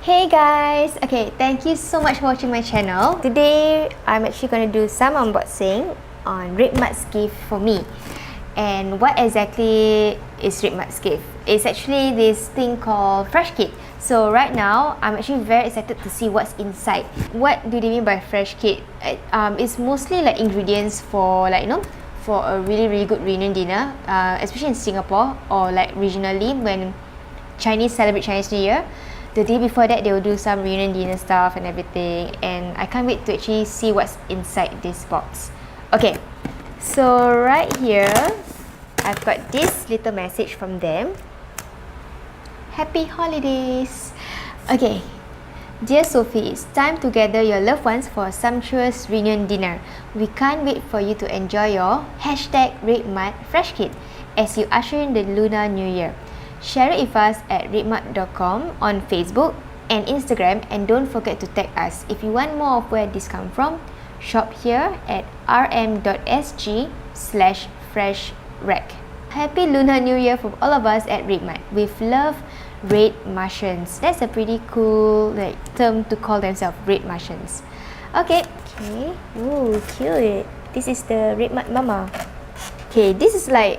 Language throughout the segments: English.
Hey guys! Okay, thank you so much for watching my channel. Today, I'm actually going to do some unboxing on RedMart's gift for me. And what exactly is RedMart's gift? It's actually this thing called Fresh Kit. So right now, I'm actually very excited to see what's inside. What do they mean by Fresh Kit? It's mostly like ingredients for for a really good reunion dinner, especially in Singapore or like regionally when Chinese celebrate Chinese New Year. The day before that, they will do some reunion dinner stuff and everything, and I can't wait to actually see what's inside this box. Okay, so right here I've got this little message from them. Happy holidays. Okay, dear Sophie, it's time to gather your loved ones for a sumptuous reunion dinner. We can't wait for you to enjoy your #RedMart Fresh Kit as you usher in the Lunar New Year. Share it with us at redmart.com on Facebook and Instagram, and don't forget to tag us. If you want more of where this come from, shop here at rm.sg/freshrack. Happy Lunar New Year from all of us at RedMart. With love, Red Martians. That's a pretty cool term to call themselves, Red Martians. Okay. Ooh, cute. This is the RedMart Mama. Okay, this is like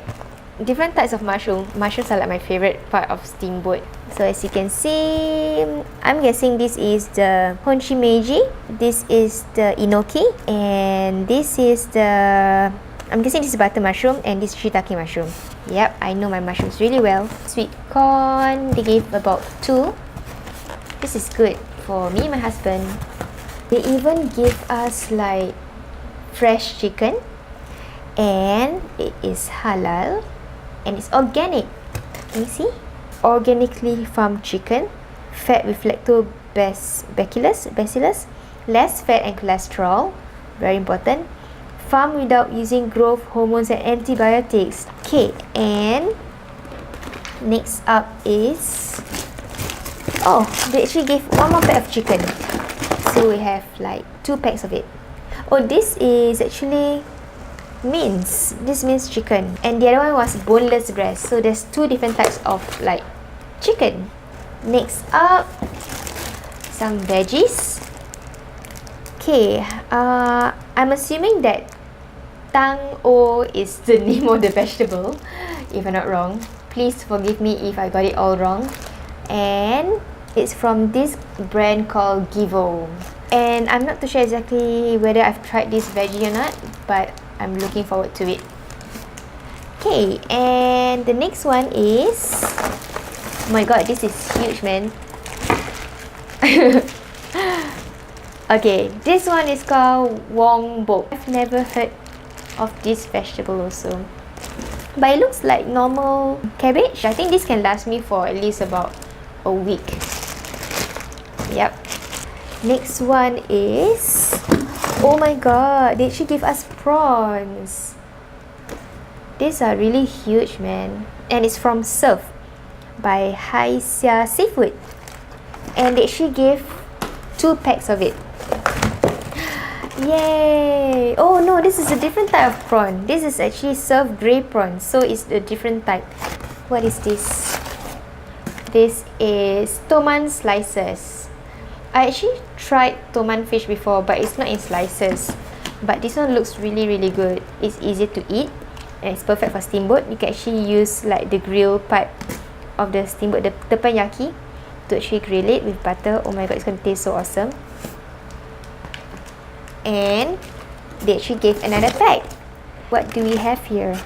different types of mushroom. Mushrooms are like my favorite part of steamboat. So as you can see, I'm guessing this is the Honshimeji, this is the Enoki, and this is the, I'm guessing this is butter mushroom, and this is shiitake mushroom. Yep, I know my mushrooms really well. Sweet corn, they gave about 2. This is good for me and my husband. They even give us like fresh chicken, and it is halal. And it's organic. Can you see? Organically farmed chicken, fed with lactobacillus, less fat and cholesterol, very important. Farmed without using growth hormones and antibiotics. Okay, and next up is, oh, they actually gave one more pack of chicken. So we have like 2 packs of it. Oh, this is actually mince. This mince chicken, and the other one was boneless breast. So there's 2 different types of like chicken. Next up, some veggies. Okay, I'm assuming that tang o is the name of the vegetable, if I'm not wrong. Please forgive me if I got it all wrong. And it's from this brand called Givo, and I'm not too sure exactly whether I've tried this veggie or not, but I'm looking forward to it. Okay, and the next one is, oh my god, this is huge, man. Okay, this one is called Wongbok. I've never heard of this vegetable also, but it looks like normal cabbage. I think this can last me for at least about a week. Yep. Next one is, oh my god, they actually give us prawns. These are really huge, man. And it's from Surf by Haisia Seafood. And they actually gave 2 packs of it. Yay! Oh no, this is a different type of prawn. This is actually Surf Grey Prawn. So it's a different type. What is this? This is Toman Slices. I actually tried toman fish before, but it's not in slices. But this one looks really good. It's easy to eat, and it's perfect for steamboat. You can actually use like the grill part of the steamboat, the teppanyaki, to actually grill it with butter. Oh my god, it's going to taste so awesome. And they actually gave another pack. What do we have here?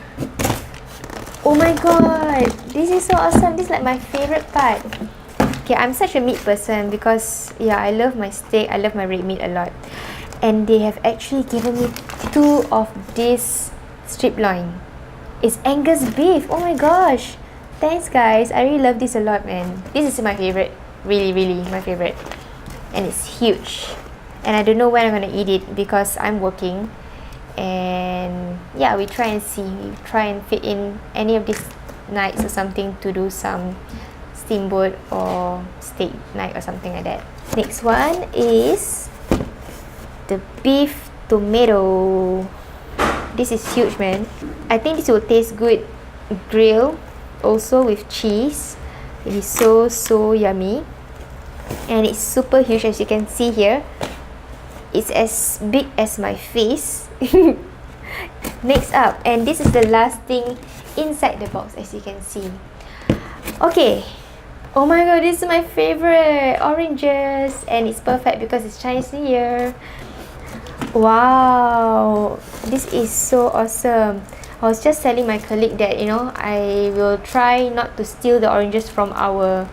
Oh my god, this is so awesome. This is like my favorite part. Okay, I'm such a meat person because yeah, I love my steak, I love my red meat a lot. And they have actually given me 2 of this strip loin. It's Angus beef. Oh my gosh. Thanks guys. I really love this a lot, man. This is my favorite. Really my favorite. And it's huge. And I don't know when I'm gonna eat it because I'm working. And yeah, we try and see. We try and fit in any of these nights or something to do some steamboat or steak night or something like that. Next one is the beef tomato. This is huge, man. I think this will taste good grilled also with cheese. It is so yummy. and it's super huge, as you can see here. It's as big as my face. Next up, and this is the last thing inside the box, as you can see. Okay, oh my god, this is my favorite, oranges, and it's perfect because it's Chinese New Year. Wow, this is so awesome. I was just telling my colleague that, you know, I will try not to steal the oranges from our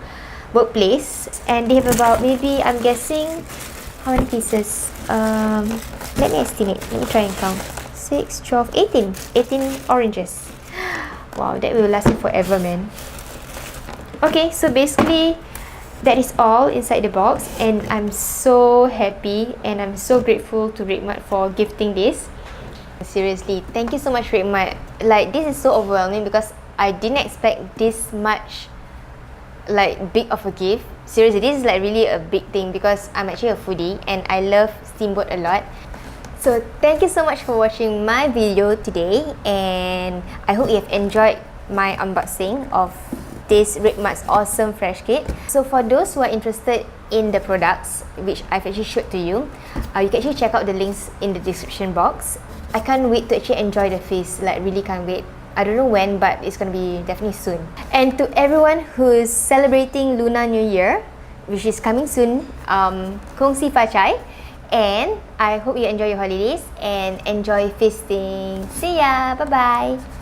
workplace. And they have about, maybe, I'm guessing, how many pieces? Let me estimate. Let me try and count. 6, 12, 18. 18 oranges. Wow, that will last me forever, man. Okay, so basically, that is all inside the box, and I'm so happy and I'm so grateful to RedMart for gifting this. Seriously, thank you so much, RedMart. Like, this is so overwhelming because I didn't expect this much, like, big of a gift. Seriously, this is like really a big thing because I'm actually a foodie and I love Steamboat a lot. So thank you so much for watching my video today, and I hope you have enjoyed my unboxing of this RedMart's awesome fresh kit. So for those who are interested in the products which I've actually showed to you, you can actually check out the links in the description box. I can't wait to actually enjoy the feast, like really can't wait. I don't know when, but it's gonna be definitely soon. And to everyone who's celebrating Lunar New Year, which is coming soon, Kong Si Fa Chai, and I hope you enjoy your holidays and enjoy feasting. See ya! Bye bye!